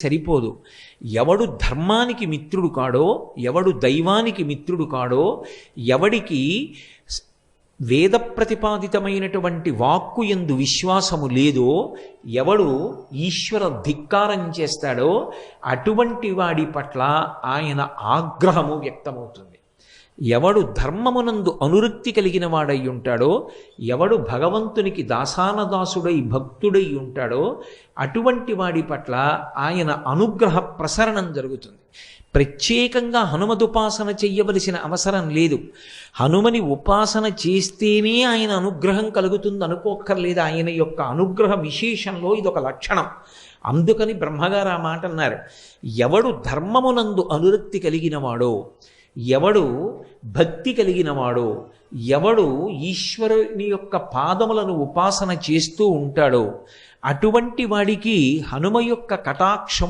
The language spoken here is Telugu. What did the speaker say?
సరిపోదు. ఎవడు ధర్మానికి మిత్రుడు కాడో, ఎవడు దైవానికి మిత్రుడు కాడో, ఎవడికి వేద ప్రతిపాదితమైనటువంటి వాక్కు యందు విశ్వాసము లేదో, ఎవడు ఈశ్వర ధిక్కారం చేస్తాడో అటువంటి వాడి పట్ల ఆయన ఆగ్రహము వ్యక్తమవుతుంది. ఎవడు ధర్మమునందు అనురక్తి కలిగిన వాడై ఉంటాడో, ఎవడు భగవంతునికి దాసానదాసుడై భక్తుడై ఉంటాడో అటువంటి వాడి పట్ల ఆయన అనుగ్రహ ప్రసరణం జరుగుతుంది. ప్రత్యేకంగా హనుమదుపాసన చెయ్యవలసిన అవసరం లేదు. హనుమని ఉపాసన చేస్తేనే ఆయన అనుగ్రహం కలుగుతుంది అనుకోక్కర్లేదు. ఆయన యొక్క అనుగ్రహ విశేషంలో ఇదొక లక్షణం. అందుకని బ్రహ్మగారు ఆ మాట అన్నారు. ఎవడు ధర్మమునందు అనురక్తి కలిగినవాడో, ఎవడు భక్తి కలిగినవాడో, ఎవడు ఈశ్వరుని యొక్క పాదములను ఉపాసన చేస్తూ ఉంటాడో అటువంటి వాడికి హనుమ యొక్క కటాక్షము